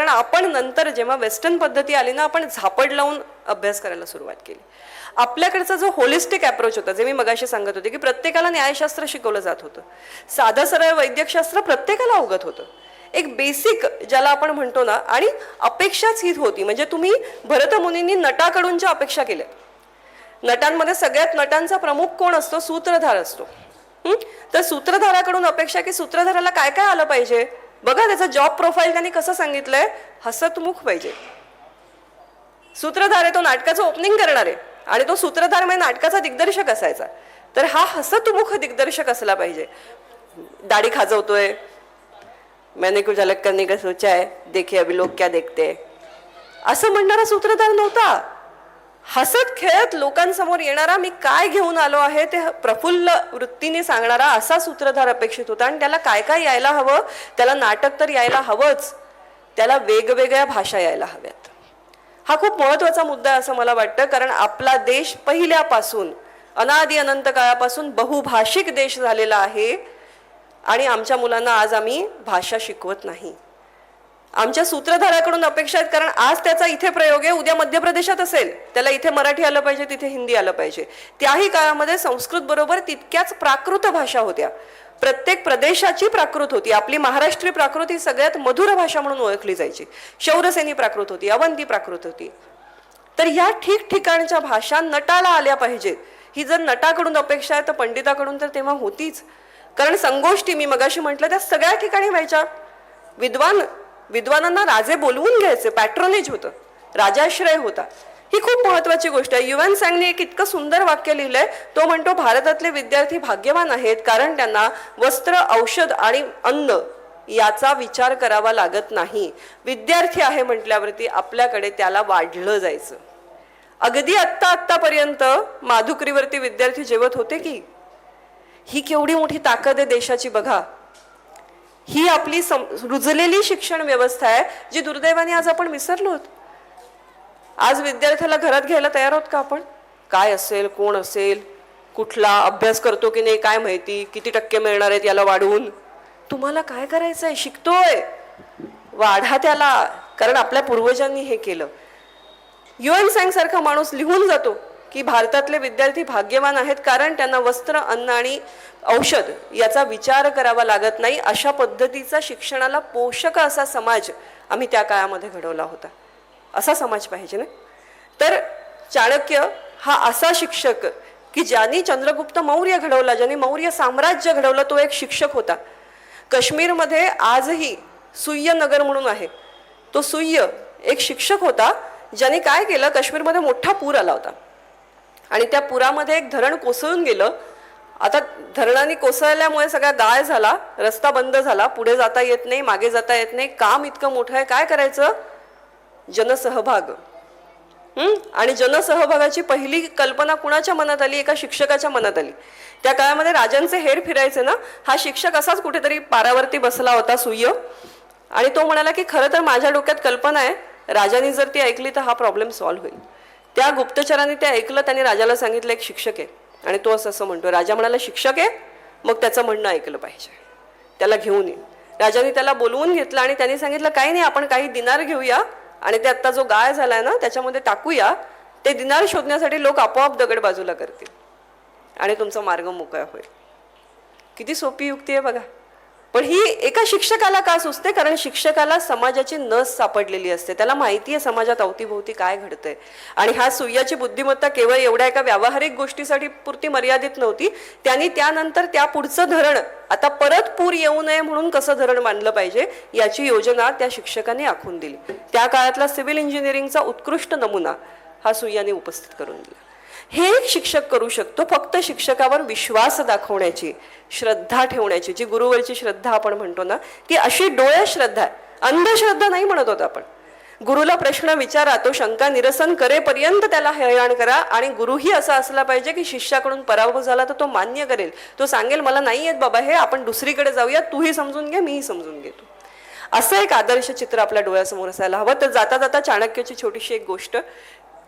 कारण आपण नंतर जेव्हा वेस्टर्न पद्धती आली ना, आपण झापड लावून अभ्यास करायला सुरुवात केली. आपल्याकडचा जो होलिस्टिक अप्रोच होता, जे मी मगाशी सांगत होते की प्रत्येकाला न्यायशास्त्र शिकवलं जात होतं, साधं सरळ वैद्यकशास्त्र प्रत्येकाला अवगत होतं, एक बेसिक ज्याला आपण म्हणतो ना, आणि अपेक्षाच हीच होती. म्हणजे तुम्ही भरतमुनींनी नटाकडून ज्या अपेक्षा केल्या, नटांमध्ये सगळ्यात नटांचा प्रमुख कोण असतो? सूत्रधार असतो. तर सूत्रधाराकडून अपेक्षा की सूत्रधाराला काय काय आलं पाहिजे. बघा त्याचं जॉब प्रोफाईल त्यांनी कसं सांगितलंय, हसतमुख पाहिजे. सूत्रधार आहे, तो नाटकाचं ओपनिंग करणार आहे आणि तो सूत्रधार म्हणजे नाटकाचा दिग्दर्शक असायचा. तर हा हसतमुख दिग्दर्शक असला पाहिजे. दाढी खाजवतोय, मैंने कुछ अलग करने का सोचा है, देखिए अभी लोग क्या देखते हैं, असं म्हणणारा सूत्रधार नव्हता. हसत खेळत लोकांसमोर येणारा, मी काय घेऊन आलो आहे ते प्रफुल्ल वृत्तीने सांगणारा असा सूत्रधार अपेक्षित होता. आणि त्याला काय काय यायला हवं, त्याला नाटक तर यायला हवंच, त्याला वेगवेगळ्या भाषा यायला हव्यात. हा खूप महत्वाचा मुद्दा आहे असं मला वाटतं. कारण आपला देश पहिल्यापासून अनादी अनंत काळापासून बहुभाषिक देश झालेला आहे आणि आमच्या मुलांना आज आम्ही भाषा शिकवत नाही. आमच्या सूत्रधाराकडून अपेक्षा आहेत, कारण आज त्याचा इथे प्रयोग आहे, उद्या मध्य प्रदेशात असेल, त्याला इथे मराठी आलं पाहिजे, तिथे हिंदी आलं पाहिजे. त्याही काळामध्ये संस्कृत बरोबर तितक्याच प्राकृत भाषा होत्या. प्रत्येक प्रदेशाची प्राकृत होती. आपली महाराष्ट्री प्राकृत ही सगळ्यात मधुर भाषा म्हणून ओळखली जायची. शौरसेनी प्राकृत होती, अवंती प्राकृत होती. तर ह्या ठिकठिकाणच्या भाषा नटाला आल्या पाहिजेत. ही जर नटाकडून अपेक्षा आहे तर पंडिताकडून तर तेव्हा होतीच. कारण संगोष्ठी मी मगाशी म्हटलं त्या सगळ्या ठिकाणी व्हायच्या. विद्वानांना राजे बोलवून घ्यायचे, पॅट्रोनेज होतं, राजाश्रय होता. ही खूप महत्वाची गोष्ट आहे. युवन सॅंगने एक इतकं सुंदर वाक्य लिहिलंय. तो म्हणतो, भारतातले विद्यार्थी भाग्यवान आहेत कारण त्यांना वस्त्र, औषध आणि अन्न याचा विचार करावा लागत नाही. विद्यार्थी आहे म्हटल्यावरती आपल्याकडे त्याला वाढलं जायचं. अगदी आत्तापर्यंत माधुकरीवरती विद्यार्थी जेवत होते की. ही केवढी मोठी ताकद आहे देशाची बघा. ही आपली रुजलेली शिक्षण व्यवस्था आहे जी दुर्दैवाने आज आपण विसरलो आहोत. आज विद्यार्थ्याला घरात घ्यायला तयार आहोत का आपण? काय असेल, कोण असेल, कुठला अभ्यास करतो की नाही काय माहिती, किती टक्के मिळणार आहेत याला वाढवून. तुम्हाला काय करायचंय? शिकतोय, वाढा त्याला, कारण आपल्या पूर्वजांनी हे केलं. युवन सॅंग सारखा माणूस लिहून जातो की भारतातले विद्यार्थी भाग्यवान आहेत कारण त्यांना वस्त्र, अन्न आणि औषध याचा विचार करावा लागत नाही. अशा पद्धतीचा शिक्षणाला पोषक असा समाज आम्ही त्या काळामध्ये घडवला होता. असा समाज पाहिजे ना. तर चाणक्य हा असा शिक्षक की ज्यांनी चंद्रगुप्त मौर्य घडवला, ज्यांनी मौर्य साम्राज्य घडवलं, तो एक शिक्षक होता. काश्मीरमध्ये आजही सुय्य नगर म्हणून आहे. तो सुय्य एक शिक्षक होता ज्याने काय केलं, काश्मीरमध्ये मोठा पूर आला होता आणि त्या पुरामध्ये एक धरण कोसळून गेलं. आता धरणाने कोसळल्यामुळे सगळा गाळ झाला, रस्ता बंद झाला, पुढे जाता येत नाही, मागे जाता येत नाही, काम इतकं मोठं आहे. काय करायचं? जनसहभाग. आणि जनसहभागाची पहिली कल्पना कुणाच्या मनात आली? एका शिक्षकाच्या मनात आली. त्या काळामध्ये राजांचे हेड फिरायचे ना, हा शिक्षक असाच कुठेतरी पारावरती बसला होता सुय्य, आणि तो म्हणाला की खरं तर माझ्या डोक्यात कल्पना आहे, राजांनी जर ती ऐकली तर हा प्रॉब्लेम सॉल्व्ह होईल. त्या गुप्तचरांनी ते ऐकलं, त्याने राजाला सांगितलं एक शिक्षक आहे, आणि तो असं म्हणतो. राजा म्हणाला शिक्षक आहे, मग त्याचं म्हणणं ऐकलं पाहिजे, त्याला घेऊन ये. राजाने त्याला बोलवून घेतलं आणि त्यांनी सांगितलं काही नाही, आपण काही दिनार घेऊया आणि ते आत्ता जो गाळ झालाय ना त्याच्यामध्ये टाकूया. ते दिनार शोधण्यासाठी लोक आपोआप दगड बाजूला करतील आणि तुमचा मार्ग मोकळा होईल. किती सोपी युक्ती आहे बघा. पण ही एका शिक्षकाला का सुचते? कारण शिक्षकाला समाजाची नस सापडलेली असते, त्याला माहिती आहे समाजात अवतीभोवती काय घडतंय. आणि हा सुय्याची बुद्धिमत्ता केवळ एवढ्या एका व्यावहारिक गोष्टीसाठी पुरती मर्यादित नव्हती. त्यांनी त्यानंतर त्या पुढचं धरण, आता परत पूर येऊ नये म्हणून कसं धरण बांधलं पाहिजे याची योजना त्या शिक्षकाने आखून दिली. त्या काळातला सिव्हिल इंजिनिअरिंगचा उत्कृष्ट नमुना हा सुय्याने उपस्थित करून दिला. हे एक शिक्षक करू शकतो, फक्त शिक्षकावर विश्वास दाखवण्याची, श्रद्धा ठेवण्याची, जी गुरुवरची श्रद्धा आपण म्हणतो ना, ती अशी डोळ्यात श्रद्धा आहे, अंधश्रद्धा नाही म्हणत होत आपण. गुरुला प्रश्न विचारा, तो शंका निरसन करेपर्यंत त्याला हैराण करा. आणि गुरुही असा असला पाहिजे की शिष्याकडून पराभव झाला तर तो मान्य करेल, तो सांगेल मला नाही येत बाबा हे, आपण दुसरीकडे जाऊया, तूही समजून घे, मीही समजून घेतो. असं एक आदर्श चित्र आपल्या डोळ्यासमोर असायला हवं. तर जाता जाता चाणक्याची छोटीशी एक गोष्ट,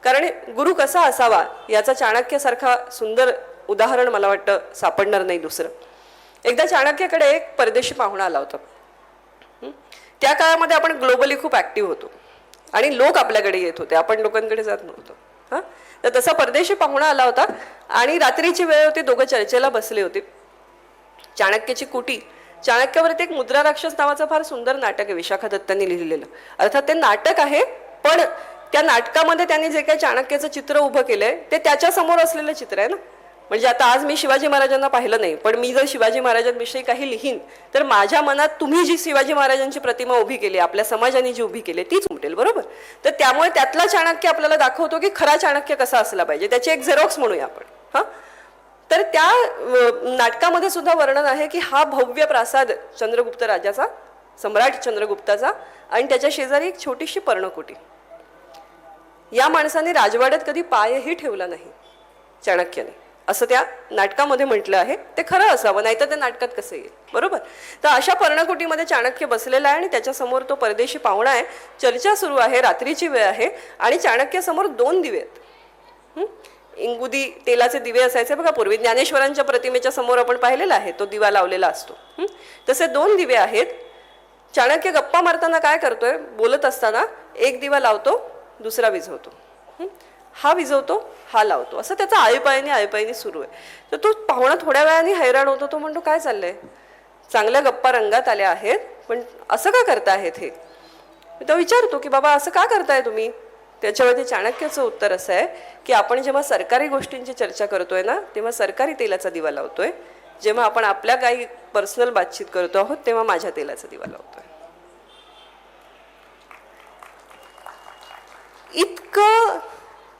कारण गुरु कसा असावा याचा चाणक्यासारखा सुंदर उदाहरण मला वाटतं सापडणार नाही दुसरं. एकदा चाणक्याकडे एक परदेशी पाहुणा आला होता. त्या काळामध्ये आपण ग्लोबली खूप ॲक्टिव्ह होतो आणि लोक आपल्याकडे येत होते, आपण लोकांकडे जात नव्हतो. हां, तर तसा परदेशी पाहुणा आला होता आणि रात्रीची वेळ होती, दोघं चर्चेला बसले होते. चाणक्याची कुटी, चाणक्यावरती एक मुद्रा राक्षस नावाचं फार सुंदर नाटक आहे विशाखा दत्तांनी लिहिलेलं. अर्थात ते नाटक आहे, पण त्या नाटकामध्ये त्यांनी जे काही चाणक्याचं चित्र उभं केलंय ते त्याच्या समोर असलेलं चित्र आहे ना. म्हणजे आता आज मी शिवाजी महाराजांना पाहिलं नाही, पण मी जर शिवाजी महाराजांविषयी काही लिहीन तर माझ्या मनात तुम्ही जी शिवाजी महाराजांची प्रतिमा उभी केली, आपल्या समाजाने जी उभी केली तीच उमटेल, बरोबर. तर त्यामुळे त्यातला चाणक्य आपल्याला दाखवतो की खरा चाणक्य कसा असला पाहिजे, त्याची एक झेरॉक्स म्हणूया आपण. हां, तर त्या नाटकामध्ये सुद्धा वर्णन आहे की हा भव्य प्रासाद चंद्रगुप्त राजाचा, सम्राट चंद्रगुप्ताचा, आणि त्याच्या शेजारी एक छोटीशी पर्णकुटी. या माणसाने राजवाड्यात कधी पायही ठेवला नाही चाणक्याने, असं त्या नाटकामध्ये म्हटलं आहे. ते खरं असावं, नाहीतर त्या नाटकात कसं येईल, बरोबर. तर अशा पर्णकुटीमध्ये चाणक्य बसलेला आहे आणि त्याच्यासमोर तो परदेशी पाहुणा आहे. चर्चा सुरू आहे, रात्रीची वेळ आहे आणि चाणक्यासमोर 2 दिवे आहेत. इंगुदी तेलाचे दिवे असायचे बघा पूर्वी, ज्ञानेश्वरांच्या प्रतिमेच्या समोर आपण पाहिलेला आहे, तो दिवा लावलेला असतो. तसे 2 दिवे आहेत. चाणक्य गप्पा मारताना काय करतोय, बोलत असताना एक दिवा लावतो, दुसरा विझवतो, हा विझवतो, हा लावतो, असं त्याचा आळीपाळीने सुरू आहे. तर तो पाहुणा थोड्या वेळाने हैराण होतो. तो म्हणतो काय चाललंय, चांगल्या गप्पा रंगात आल्या आहेत, पण असं का करतायत हे. तो विचारतो की बाबा असं का करताय तुम्ही. त्याच्यावरती चाणक्याचं उत्तर असं आहे की आपण जेव्हा सरकारी गोष्टींची चर्चा करतोय ना, तेव्हा सरकारी तेलाचा दिवा लावतोय. जेव्हा आपण आपल्या काही पर्सनल बातचीत करतो आहोत तेव्हा माझ्या तेलाचा दिवा लावतोय.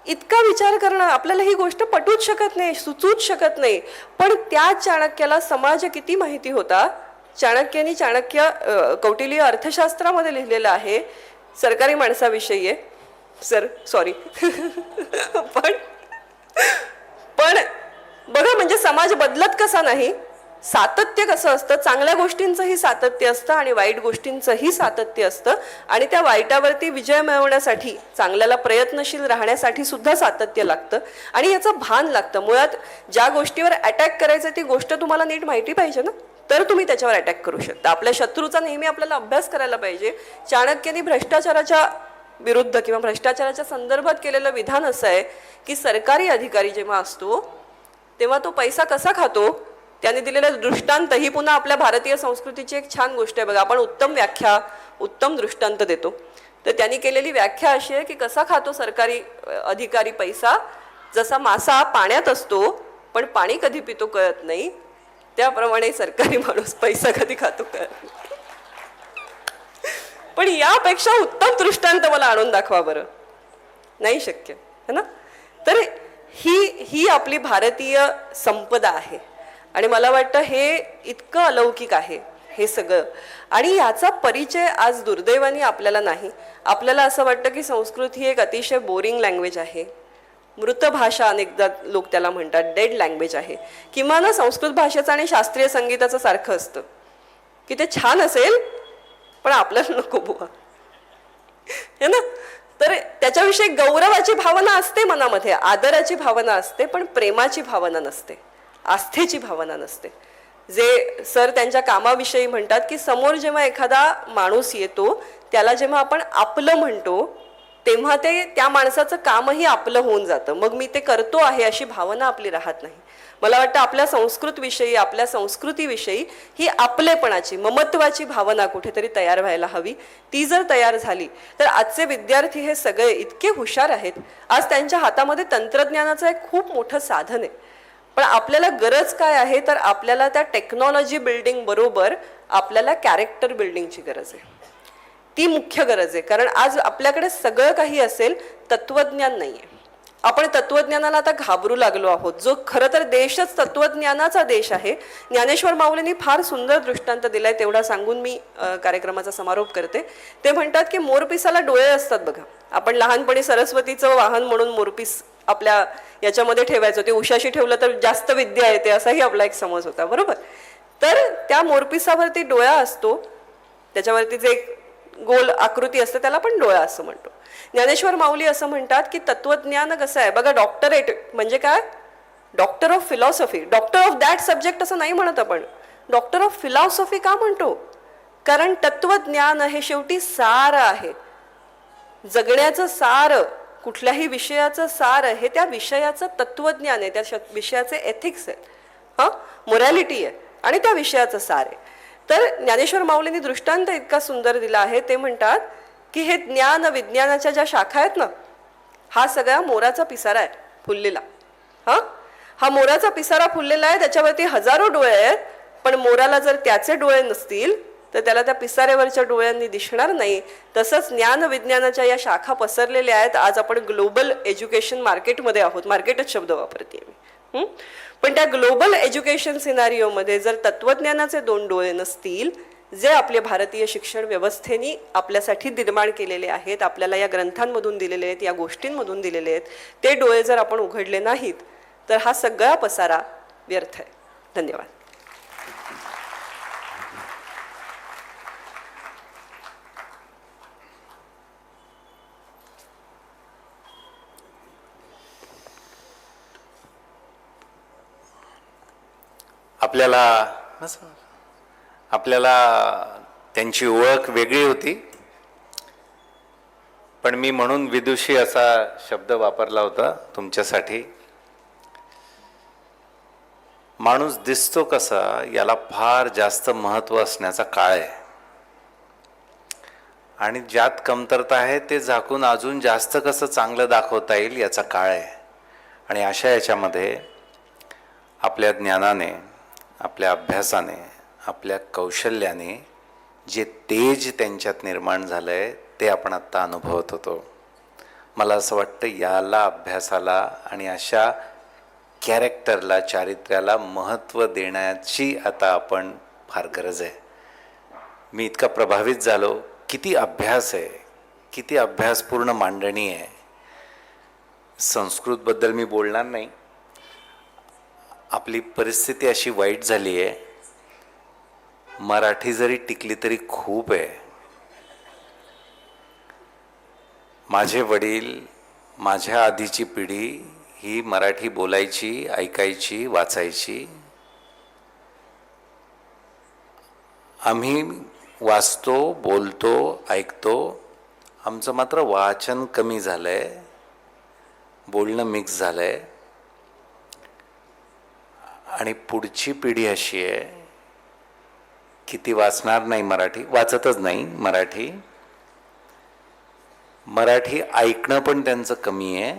इतका विचार करणं आपल्याला ही गोष्ट पटूच शकत नाही, सुचूच शकत नाही. पण त्या चाणक्याला समाज किती माहिती होता. चाणक्याने कौटिल्य अर्थशास्त्रामध्ये लिहिलेलं आहे, सरकारी माणसाविषयी आहे सर, सॉरी पण बघा, म्हणजे समाज बदलत कसा नाही, सातत्य कसं असतं. चांगल्या गोष्टींचंही सातत्य असतं आणि वाईट गोष्टींचंही सातत्य असतं, आणि त्या वाईटावरती विजय मिळवण्यासाठी, चांगल्याला प्रयत्नशील राहण्यासाठी सुद्धा सातत्य लागतं आणि याचं भान लागतं. मुळात ज्या गोष्टीवर अटॅक करायचं ती गोष्ट तुम्हाला नीट माहिती पाहिजे ना, तर तुम्ही त्याच्यावर अटॅक करू शकता. आपल्या शत्रूचा नेहमी आपल्याला अभ्यास करायला पाहिजे. चाणक्याने भ्रष्टाचाराच्या विरुद्ध किंवा भ्रष्टाचाराच्या संदर्भात केलेलं विधान असं आहे की सरकारी अधिकारी जेव्हा असतो तेव्हा तो पैसा कसा खातो, त्याने दिलेलं दृष्टांत ही पुन्हा आपल्या भारतीय संस्कृतीची एक छान गोष्ट आहे बघा. आपण उत्तम व्याख्या, उत्तम दृष्टांत देतो. तर त्यांनी केलेली व्याख्या अशी आहे की कसा खातो सरकारी अधिकारी पैसा, जसा मासा पाण्यात असतो पण पाणी कधी पितो कळत नाही, त्याप्रमाणे सरकारी माणूस पैसा कधी खातो कळत नाही. पण यापेक्षा उत्तम दृष्टांत मला आणून दाखवा बरं, नाही शक्य है ना. तर ही आपली भारतीय संपदा आहे आणि मला वाटतं हे इतकं अलौकिक आहे हे सगळं, आणि याचा परिचय आज दुर्दैवाने आपल्याला नाही. आपल्याला असं वाटतं की संस्कृत ही एक अतिशय बोरिंग लँग्वेज आहे, मृत भाषा अनेकदा लोक त्याला म्हणतात, डेड लँग्वेज आहे. किंवा संस्कृत भाषेचं आणि शास्त्रीय संगीताचं सारखं असतं की ते छान असेल पण आपल्याला नको बुवा, है ना. तर त्याच्याविषयी गौरवाची भावना असते मनामध्ये, आदराची भावना असते, पण प्रेमाची भावना नसते, आस्थेची भावना नसते. जे सर त्यांच्या कामाविषयी म्हणतात की समोर जेव्हा एखादा माणूस येतो त्याला जेव्हा आपण आपलं म्हणतो तेव्हा ते त्या माणसाचं कामही आपलं होऊन जातं. मग मी ते करतो आहे अशी भावना आपली राहत नाही. मला वाटतं आपल्या संस्कृतविषयी, आपल्या संस्कृतीविषयी ही आपलेपणाची, ममत्वाची भावना कुठेतरी तयार व्हायला हवी. ती जर तयार झाली तर आजचे विद्यार्थी हे सगळे इतके हुशार आहेत. आज त्यांच्या हातामध्ये तंत्रज्ञानाचं एक खूप मोठं साधन आहे. पण आपल्याला गरज काय आहे तर आपल्याला त्या टेक्नॉलॉजी बिल्डिंग बरोबर आपल्याला कॅरेक्टर बिल्डिंगची गरज आहे. ती मुख्य गरज आहे. कारण आज आपल्याकडे सगळं काही असेल, तत्वज्ञान नाही आहे. आपण तत्वज्ञानाला आता घाबरू लागलो आहोत, जो खरं तर देशच तत्वज्ञानाचा देश आहे. ज्ञानेश्वर माऊलींनी फार सुंदर दृष्टांत दिलाय, तेवढा सांगून मी कार्यक्रमाचा समारोप करते. ते म्हणतात की मोरपिसाला डोळे असतात बघा. आपण लहानपणी सरस्वतीचं वाहन म्हणून मोरपीस आपल्या याच्यामध्ये ठेवायचो, ते उशाशी ठेवलं तर जास्त विद्या येते असाही आपला एक समज होता, बरोबर. तर त्या मोरपिसावरती डोळा असतो, त्याच्यावरती जे गोल आकृती असते त्याला पण डोळा असं म्हणतो. ज्ञानेश्वर माऊली असं म्हणतात की तत्वज्ञान कसं आहे बघा, डॉक्टरेट म्हणजे काय, doctor of philosophy, doctor of that subject असं नाही म्हणत आपण, डॉक्टर ऑफ फिलॉसॉफी का म्हणतो. कारण तत्वज्ञान हे शेवटी सार आहे. जगण्याचं सार, कुठल्याही विषयाचं सार हे त्या विषयाचं तत्वज्ञान आहे, त्या विषयाचे एथिक्स आहेत, हां, मोरॅलिटी आहे आणि त्या विषयाचं सार आहे. तर ज्ञानेश्वर माऊलींनी दृष्टांत इतका सुंदर दिला आहे. ते म्हणतात की हे ज्ञान विज्ञानाच्या ज्या शाखा आहेत ना, हा सगळा मोराचा पिसारा आहे फुललेला. हा मोराचा पिसारा फुललेला आहे, त्याच्यावरती हजारो डोळे आहेत, पण मोराला जर त्याचे डोळे नसतील तर त्याला त्या पिसाऱ्यावरच्या डोळ्यांनी दिसणार नाही. तसंच ज्ञान विज्ञानाच्या या शाखा पसरलेल्या आहेत. आज आपण ग्लोबल एज्युकेशन मार्केटमध्ये आहोत, मार्केटच शब्द वापरते मी. पण त्या ग्लोबल एज्युकेशन सिनारिओमध्ये जर तत्वज्ञानाचे 2 डोळे नसतील, जे आपले भारतीय शिक्षण व्यवस्थेने आपल्यासाठी निर्माण केलेले आहेत, आपल्याला या ग्रंथांमधून दिलेले आहेत, या गोष्टींमधून दिलेले आहेत, ते डोळे जर आपण उघडले नाहीत तर हा सगळा पसारा व्यर्थ आहे. धन्यवाद. आपल्याला त्यांची ओळख वेगळी होती, पण मी म्हणून विदुषी असा शब्द वापरला होता तुमच्यासाठी. माणूस दिसतो कसा याला फार जास्त महत्त्व असण्याचा काळ आहे, आणि ज्यात कमतरता आहे ते झाकून अजून जास्त कसं चांगलं दाखवता येईल याचा काळ आहे. आणि अशा याच्यामध्ये आपल्या ज्ञानाने, आपल्या अभ्यासाने, आपल्या कौशल्याने जे तेज त्यांच्यात निर्माण झालं आहे ते आपण आत्ता अनुभवत होतो. मला असं वाटतं याला, अभ्यासाला आणि अशा कॅरेक्टरला, चारित्र्याला महत्त्व देण्याची आता आपण फार गरज आहे. मी इतका प्रभावित झालो. किती अभ्यास आहे, किती अभ्यासपूर्ण मांडणी आहे. संस्कृतबद्दल मी बोलणार नाही. आपली परिस्थिती अशी वाईट झाली आहे, मराठी जरी टिकली तरी खूप आहे. माझे वडील, माझ्या आधीची पिढी ही मराठी बोलायची, ऐकायची, वाचायची. आम्ही वाचतो, बोलतो, ऐकतो. आमचं मात्र वाचन कमी झालंय, बोलणं मिक्स झालंय. आणि पुढची पिढी अशी आहे की ती वाचणार नाही मराठी, वाचतच नाही मराठी. मराठी ऐकणं पण त्यांचं कमी आहे,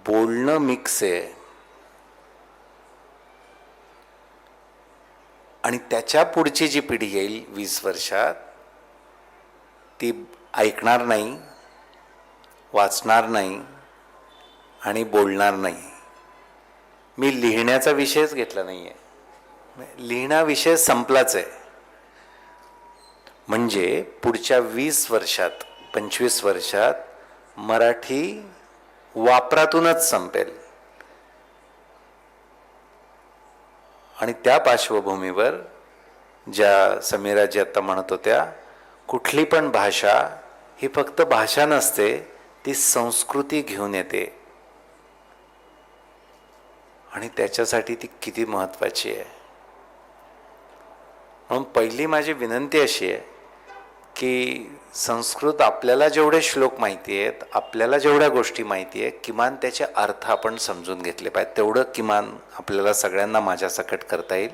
बोलणं मिक्स आहे. आणि त्याच्या पुढची जी पिढी येईल 20 वर्षात, ती ऐकणार नाही, वाचणार नाही आणि बोलणार नाही. मी लिहिण्याचा विषयच घेतला नाही आहे. लिहिणा विषय संपलाच आहे. म्हणजे पुढच्या 20 वर्षात, 25 वर्षात मराठी वापरातूनच संपेल. आणि त्या पार्श्वभूमीवर ज्या समीराजी आता म्हणत होत्या, कुठली पण भाषा ही फक्त भाषा नसते, ती संस्कृती घेऊन येते. आणि त्याच्यासाठी ती किती महत्त्वाची आहे. म्हणून पहिली माझी विनंती अशी आहे की संस्कृत, आपल्याला जेवढे श्लोक माहिती आहेत, आपल्याला जेवढ्या गोष्टी माहिती आहे, किमान त्याचे अर्थ आपण समजून घेतले पाहिजे. तेवढं किमान आपल्याला सगळ्यांना माझ्या सकट करता येईल.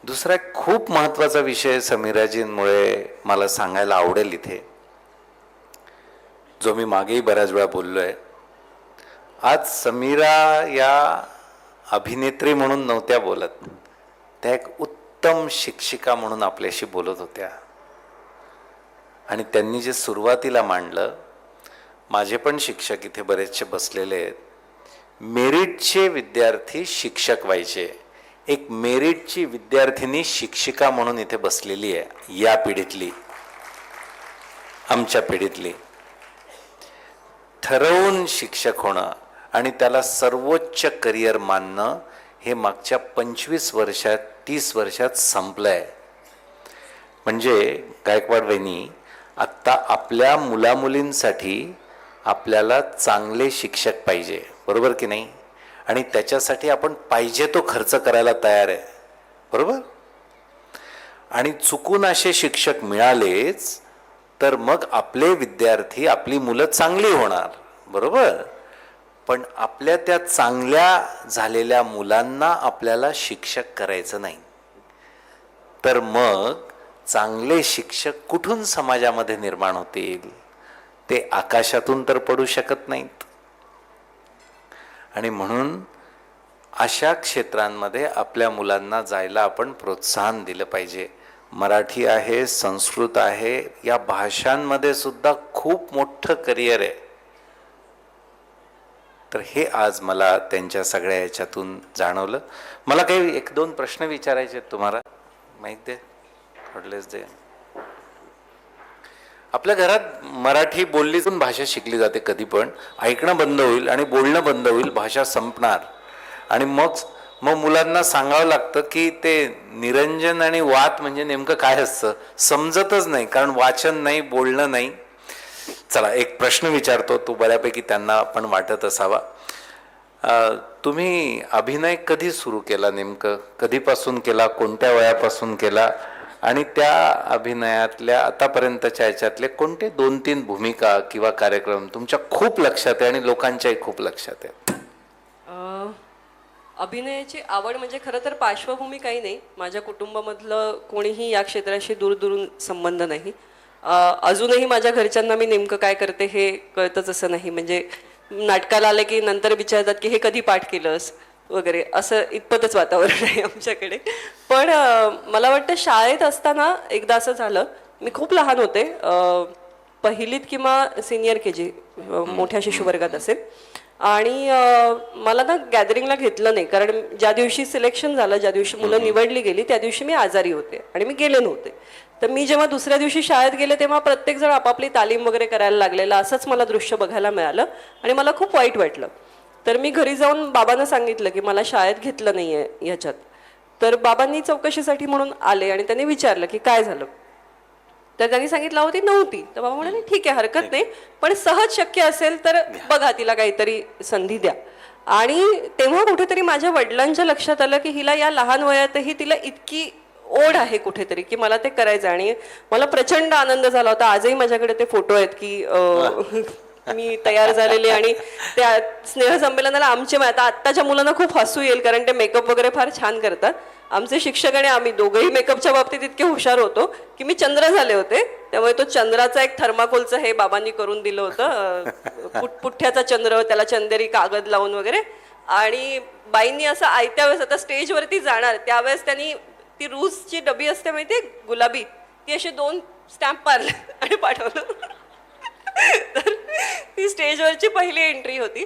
दुसरा एक खूप महत्त्वाचा विषय समीराजींमुळे मला सांगायला आवडेल इथे, जो मी मागेही बऱ्याच वेळा बोललो आहे. आज समीरा या अभिनेत्री म्हणून नव्हत्या बोलत, त्या एक उत्तम शिक्षिका म्हणून आपल्याशी बोलत होत्या. आणि त्यांनी जे सुरुवातीला मांडलं, माझे पण शिक्षक इथे बरेचसे बसलेले आहेत, मेरिटचे विद्यार्थी शिक्षक व्हायचे. एक मेरिटची विद्यार्थिनी शिक्षिका म्हणून इथे बसलेली आहे, या पिढीतली, आमच्या पिढीतली. ठरवून शिक्षक होणं आणि त्याला सर्वोच्च करिअर मानणं हे मागच्या 25 वर्षात, 30 वर्षात संपलंय. म्हणजे गायकवाड वहिनी, आत्ता आपल्या मुलामुलींसाठी आपल्याला चांगले शिक्षक पाहिजे, बरोबर की नाही? आणि त्याच्यासाठी आपण पाहिजे तो खर्च करायला तयार आहे, बरोबर? आणि चुकून असे शिक्षक मिळालेच तर मग आपले विद्यार्थी, आपली मुलं चांगली होणार, बरोबर. पण आपल्या त्या चांगल्या झालेल्या मुलांना आपल्याला शिक्षक करायचं नाही, तर मग चांगले शिक्षक कुठून समाजामध्ये निर्माण होतील? ते आकाशातून तर पडू शकत नाहीत. आणि म्हणून अशा क्षेत्रांमध्ये आपल्या मुलांना जायला आपण प्रोत्साहन दिलं पाहिजे. मराठी आहे, संस्कृत आहे, या भाषांमध्ये सुद्धा खूप मोठं करिअर आहे. तर हे आज मला त्यांच्या सगळ्या याच्यातून जाणवलं. मला काही 1-2 प्रश्न विचारायचे आहेत तुम्हाला. माहित दे, थोडलेच दे. आपल्या घरात मराठी बोललीतून भाषा शिकली जाते. कधी पण ऐकणं बंद होईल आणि बोलणं बंद होईल, भाषा संपणार. आणि मग मुलांना सांगावं लागतं की ते निरंजन आणि वात म्हणजे नेमकं काय असतं, समजतच नाही, कारण वाचन नाही, बोलणं नाही. चला एक प्रश्न विचारतो, तो बऱ्यापैकी त्यांना पण वाटत असावा. तुम्ही अभिनय कधी सुरू केला, नेमकं कधीपासून केला, कोणत्या वयापासून केला, आणि त्या अभिनयातल्या आतापर्यंतच्या ह्याच्यातले कोणते 2-3 भूमिका किंवा कार्यक्रम तुमच्या खूप लक्षात आहे आणि लोकांच्याही खूप लक्षात आहे? अभिनयाची आवड म्हणजे खरं तर पार्श्वभूमी काही नाही. माझ्या कुटुंबामधलं कोणीही या क्षेत्राशी दूरदूरून संबंध नाही. अजूनही माझ्या घरच्यांना मी नेमकं काय करते हे कळतच असं नाही. म्हणजे नाटकाला आलं की नंतर विचारतात की हे कधी पाठ केलंस वगैरे, असं इतपतच वातावरण आहे आमच्याकडे. पण मला वाटतं शाळेत असताना एकदा असं झालं, मी खूप लहान होते, पहिलीत किंवा सिनियर KG, मोठ्या शिशुवर्गात असेल. आणि मला ना गॅदरिंगला घेतलं नाही, कारण ज्या दिवशी सिलेक्शन झालं, ज्या दिवशी मुलं निवडली गेली, त्या दिवशी मी आजारी होते आणि मी गेले नव्हते. तर मी जेव्हा दुसऱ्या दिवशी शाळेत गेले तेव्हा प्रत्येकजण आपापली तालीम वगैरे करायला लागलेला, असंच मला दृश्य बघायला मिळालं आणि मला खूप वाईट वाटलं. तर मी घरी जाऊन बाबांना सांगितलं की मला शाळेत घेतलं नाही आहे ह्याच्यात. तर बाबांनी चौकशीसाठी म्हणून आले आणि त्यांनी विचारलं की काय झालं. तर त्यांनी सांगितलं होती नव्हती. तर बाबा म्हणाले ठीक आहे, हरकत नाही, पण सहज शक्य असेल तर बघा, तिला काहीतरी संधी द्या. आणि तेव्हा कुठेतरी माझ्या वडिलांच्या लक्षात आलं की हिला या लहान वयातही तिला इतकी ओढ आहे कुठेतरी की मला ते करायचं. आणि मला प्रचंड आनंद झाला होता. आजही माझ्याकडे ते फोटो आहेत की मी तयार झालेली आणि त्या स्नेहसंमेलनाला आता आत्ताच्या मुलांना खूप हसू येईल, कारण ते मेकअप वगैरे फार छान करतात. आमचे शिक्षक आणि आम्ही दोघंही मेकअपच्या बाबतीत इतके हुशार होतो की मी चंद्र झाले होते. त्यामुळे तो चंद्राचा एक थर्माकोलचं हे बाबांनी करून दिलं होतं, पुठ्ठ्याचा चंद्र, त्याला चंदेरी कागद लावून वगैरे. आणि बाईंनी असं आयत्या वेळेस आता स्टेजवरती जाणार त्यावेळेस त्यांनी ती रूसची डबी असते माहितीये गुलाबी, ती असे 2 स्टॅम्प मारले आणि पाठवलं. तर ती स्टेजवरची पहिली एंट्री होती.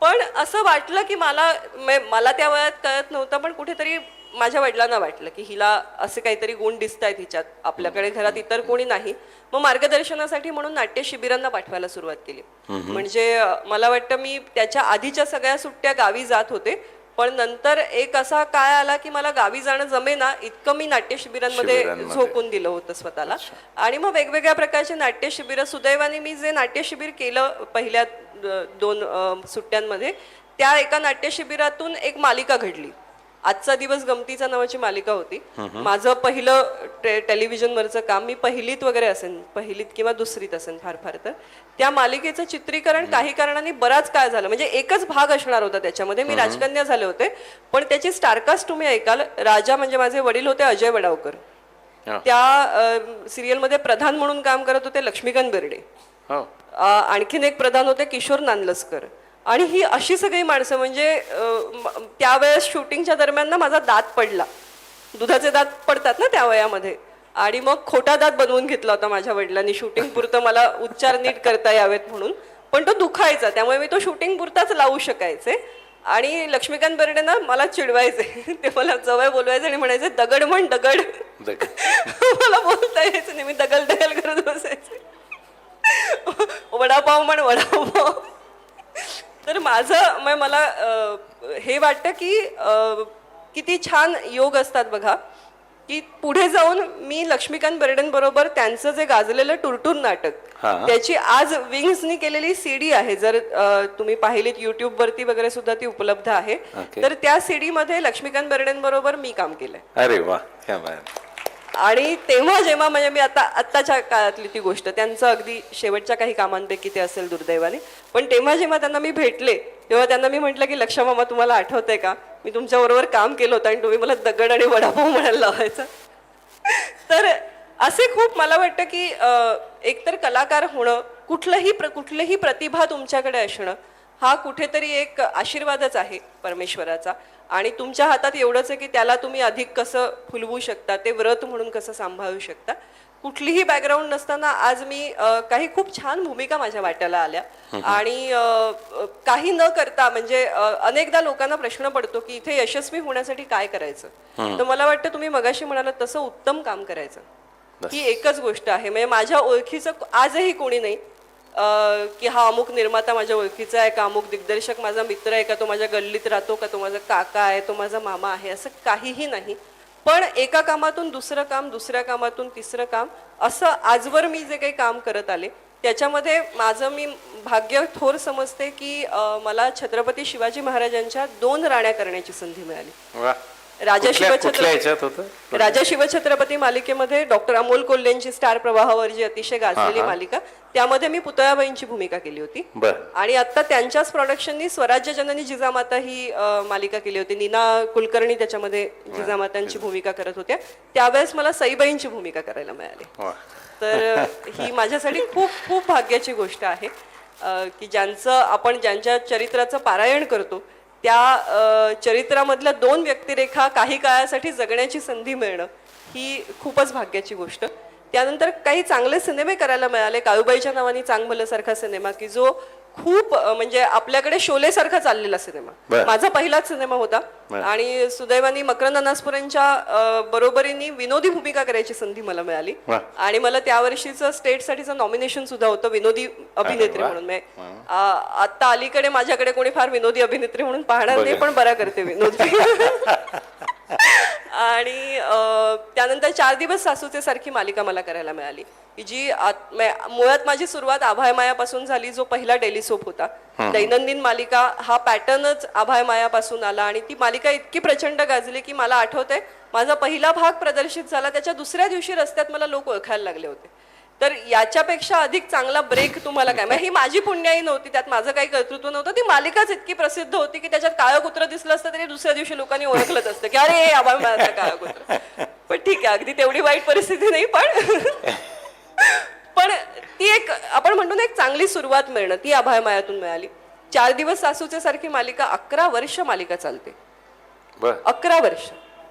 पण असं वाटलं की मला त्या वयात कळत नव्हतं, पण कुठेतरी माझ्या वडिलांना वाटलं की हिला असे काहीतरी गुण दिसत आहेत हिच्यात, आपल्याकडे घरात इतर कोणी नाही. मग मार्गदर्शनासाठी म्हणून नाट्य शिबिरांना पाठवायला सुरुवात केली. म्हणजे मला वाटतं मी त्याच्या आधीच्या सगळ्या सुट्ट्या गावी जात होते, पण नंतर एक असा काळ आला की मला गावी जाणं जमेना इतकं मी नाट्य शिबिरांमध्ये झोकून दिलं होतं स्वतःला. आणि मग वेगवेगळ्या प्रकारचे नाट्य शिबिरं, सुदैवाने मी जे नाट्य शिबिर केलं पहिल्या 2 सुट्ट्यांमध्ये, त्या एका नाट्य शिबिरातून एक मालिका घडली. आजचा दिवस गमतीचा नावाची मालिका होती. माझं पहिलं टेलिव्हिजनवरचं काम, मी पहिलीत वगैरे असेल, पहिलीत किंवा दुसरीत असेल फार फार तर. त्या मालिकेचं चित्रीकरण काही कारणाने बराच काळ झालं, म्हणजे एकच भाग असणार होता त्याच्यामध्ये. मी राजकन्या झाले होते, पण त्याची स्टारकास्ट तुम्ही ऐकाल. राजा म्हणजे माझे वडील होते अजय वडावकर, त्या सिरियलमध्ये प्रधान म्हणून काम करत होते लक्ष्मीकांत बेर्डे. आणखीन एक प्रधान होते किशोर नानलस्कर. आणि ही अशी सगळी माणसं, म्हणजे त्यावेळेस शूटिंगच्या दरम्यान ना माझा दात पडला, दुधाचे दात पडतात ना त्या वयामध्ये, आणि मग खोटा दात बनवून घेतला होता माझ्या वडिलांनी शूटिंग पुरतं, मला उच्चार नीट करता यावेत म्हणून. पण तो दुखायचा, त्यामुळे मी तो शूटिंग पुरताच लावू शकायचे. आणि लक्ष्मीकांत बेर्डे ना मला चिडवायचे, ते मला जवळ बोलवायचे आणि म्हणायचे दगड म्हण दगड. मला बोलता यायचं नाही, मी दगल करत बसायचे. वडापाव म्हण वडापाव. तर मला हे वाटतं की किती छान योग असतात बघा, की पुढे जाऊन मी लक्ष्मीकांत बेर्डेंबरोबर त्यांचं जे गाजलेलं टुरटून नाटक, त्याची आज विंग्सनी केलेली CD आहे, जर तुम्ही पाहिलीत YouTube वरती वगैरे सुद्धा ती उपलब्ध आहे. तर त्या CD मध्ये लक्ष्मीकांत बेर्डेंबरोबर मी काम केलंय. अरे वा, क्या बात. आणि तेव्हा जेव्हा म्हणजे मी आत्ताच्या काळातली ती गोष्ट, त्यांचं अगदी शेवटच्या काही कामांपैकी ते असेल दुर्दैवाने, पण तेव्हा जेव्हा त्यांना मी भेटले तेव्हा त्यांना मी म्हटलं की लक्षा मामा तुम्हाला आठवतंय का, मी तुमच्याबरोबर काम केलं होतं आणि तुम्ही मला दगड आणि वडापाव म्हणायला लावायचं. तर असे खूप मला वाटतं की एकतर कलाकार होणं, कुठलीही प्रतिभा तुमच्याकडे असणं हा कुठेतरी एक आशीर्वादच आहे परमेश्वराचा. आणि तुमच्या हातात एवढंच आहे की त्याला तुम्ही अधिक कसं फुलवू शकता, ते व्रत म्हणून कसं सांभाळू शकता. कुठलीही बॅकग्राऊंड नसताना आज मी काही खूप छान भूमिका माझ्या वाट्याला आल्या. आणि काही न करता म्हणजे अनेकदा लोकांना प्रश्न पडतो की इथे यशस्वी होण्यासाठी काय करायचं. तर मला वाटतं तुम्ही मगाशी म्हणालात तसं उत्तम काम करायचं, ही एकच गोष्ट आहे. म्हणजे माझ्या ओळखीचं आजही कोणी नाही की हा अमुक निर्माता माझ्या ओळखीचा आहे का, अमुक दिग्दर्शक माझा मित्र आहे का, तो माझ्या गल्लीत राहतो का, तो माझा काका आहे, तो माझा मामा आहे, असं काहीही नाही. पण एका कामातून दुसरं काम, दुसऱ्या कामातून तिसरं काम, असं आजवर मी जे काही काम करत आले त्याच्यामध्ये माझं मी भाग्य थोर समजते की मला छत्रपती शिवाजी महाराजांच्या 2 राण्या करण्याची संधी मिळाली. राजा शिवछत्रपती मालिकेमध्ये डॉक्टर अमोल कोल्हेंची स्टार प्रवाहावर जी अतिशय गाजलेली मालिका, त्यामध्ये मी पुतळाबाईंची भूमिका केली होती. आणि आता त्यांच्याच प्रोडक्शननी स्वराज्य जननी जिजामाता ही मालिका केली होती. नीना कुलकर्णी त्याच्यामध्ये जिजामातांची भूमिका करत होत्या. त्यावेळेस मला सईबाईंची भूमिका करायला मिळाली. तर ही माझ्यासाठी खूप खूप भाग्याची गोष्ट आहे की ज्यांच्या चरित्राचं पारायण करतो त्या चरित्रामधल्या 2 व्यक्तिरेखा काही काळासाठी जगण्याची संधी मिळणं ही खूपच भाग्याची गोष्ट. त्यानंतर काही चांगले सिनेमे करायला मिळाले. काळूबाईच्या नावाने चांगलं सारखा सिनेमा की जो खूप म्हणजे आपल्याकडे शोले सारखा चाललेला सिनेमा, माझा पहिलाच सिनेमा होता. आणि सुदैवानी मकरंद अनासपुरेंच्या बरोबरीने विनोदी भूमिका करायची संधी मला मिळाली. आणि मला त्या वर्षीचं स्टेटसाठीचं नॉमिनेशन सुद्धा होतं विनोदी अभिनेत्री म्हणून. आता अलीकडे माझ्याकडे कोणी फार विनोदी अभिनेत्री म्हणून पाहणार नाही, पण बरा करते विनोदी. आणि त्यानंतर 4 दिवस सासूचे सारखी मालिका मला करायला मिळाली की जी मुळात माझी सुरुवात आभाय मायापासून झाली, जो पहिला डेली सोप होता. दैनंदिन मालिका हा पॅटर्नच आभाय मायापासून आला. आणि ती मालिका इतकी प्रचंड गाजली की मला आठवतंय माझा पहिला भाग प्रदर्शित झाला, त्याच्या दुसऱ्या दिवशी रस्त्यात मला लोक ओळखायला लागले होते. तर याच्यापेक्षा अधिक चांगला ब्रेक तुम्हाला काय, ही माझी पुण्याई नव्हती, त्यात माझं काही कर्तृत्व नव्हतं. ती मालिकाच इतकी प्रसिद्ध होती की त्याच्यात काळं कुत्र दिसलं असतं तरी दुसऱ्या दिवशी लोकांनी ओळखलंच असतं की अरे हे आभाळ माझा काळं कुत्र. पण ठीक आहे, अगदी तेवढी वाईट परिस्थिती नाही, पण ती एक आपण म्हणतो ना एक चांगली सुरुवात मिळणं, ती आभाळ मायातून मिळाली. 4 दिवस सासूचे सारखी मालिका 11 वर्ष मालिका चालते. 11 वर्ष.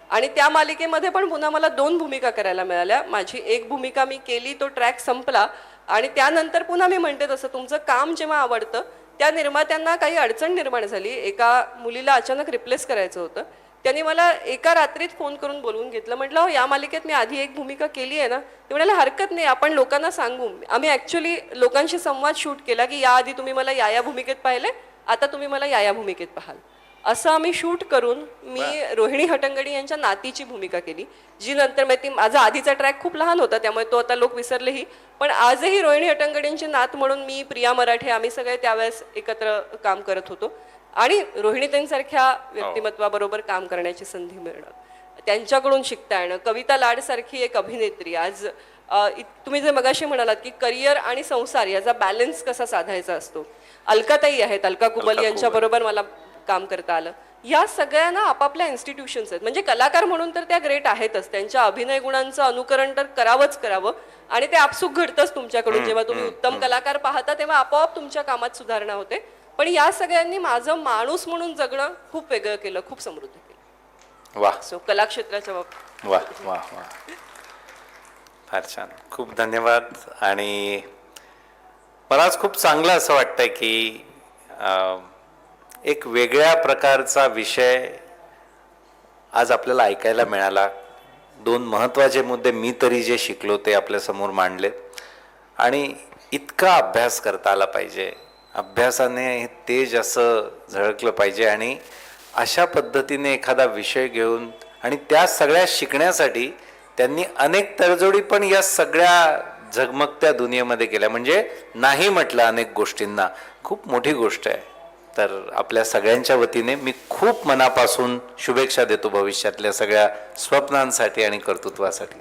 आणि त्या मालिकेमध्ये पण पुन्हा मला 2 भूमिका करायला मिळाल्या. माझी एक भूमिका मी केली, तो ट्रॅक संपला. आणि त्यानंतर पुन्हा मी म्हणते तसं तुमचं काम जेव्हा आवडतं त्या निर्मात्यांना काही अडचण निर्माण झाली. एका मुलीला अचानक रिप्लेस करायचं होतं. त्यांनी मला एका रात्रीत फोन करून बोलवून घेतलं. म्हटलं हो या मालिकेत मी आधी एक भूमिका केली आहे ना. ते म्हणाले हरकत नाही, आपण लोकांना सांगू. आम्ही ॲक्च्युली लोकांशी संवाद शूट केला की याआधी तुम्ही मला या भूमिकेत पाहिले, आता तुम्ही मला या भूमिकेत पाहाल. असं आम्ही शूट करून मी रोहिणी हटंगडी यांच्या नातीची भूमिका केली, जी नंतर ती माझा आधीचा ट्रॅक खूप लहान होता त्यामुळे तो आता लोक विसरलेही. पण आजही रोहिणी हटंगडींची नात म्हणून मी, प्रिया मराठे, आम्ही सगळे त्यावेळेस एकत्र काम करत होतो. आणि रोहिणीताईंसारख्या व्यक्तिमत्वाबरोबर काम करण्याची संधी मिळणं, त्यांच्याकडून शिकता येणं. कविता लाड सारखी एक अभिनेत्री आज तुम्ही जे मगाशी म्हणालात की करिअर आणि संसार याचा बॅलन्स कसा साधायचा असतो. अलकाताई आहेत, अलका कुबल यांच्या बरोबर मला काम करता आलं. या सगळ्यांना आपापल्या इन्स्टिट्यूशन्स आहेत. म्हणजे कलाकार म्हणून तर त्या ग्रेट आहेतच, त्यांच्या अभिनय गुणांचं अनुकरण तर करावंच करावं. आणि ते आपसूक घडतंच तुमच्याकडून. जेव्हा तुम्ही उत्तम कलाकार पाहता तेव्हा आपोआप तुमच्या कामात सुधारणा होते. पण या सगळ्यांनी माझं माणूस म्हणून जगणं खूप वेगळं केलं, खूप समृद्ध केलं. वाह. सो कलाक्षेत्राच्या बाबतीत वा वा वा, फार छान, खूप धन्यवाद. आणि मलाच खूप चांगलं असं वाटतंय की एक वेगळ्या प्रकारचा विषय आज आपल्याला ऐकायला मिळाला. 2 महत्त्वाचे मुद्दे मी तरी जे शिकलो ते आपल्यासमोर मांडले. आणि इतका अभ्यास करता आला पाहिजे, अभ्यासाने तेज असं झळकलं पाहिजे. आणि अशा पद्धतीने एखादा विषय घेऊन आणि त्या सगळ्या शिकण्यासाठी त्यांनी अनेक तडजोडी पण या सगळ्या झगमगत्या दुनियेमध्ये केल्या. म्हणजे नाही म्हटलं अनेक गोष्टींना, खूप मोठी गोष्ट आहे. तर आपल्या सगळ्यांच्या वतीने मी खूप मनापासून शुभेच्छा देतो भविष्यातल्या सगळ्या स्वप्नांसाठी आणि कर्तृत्वासाठी.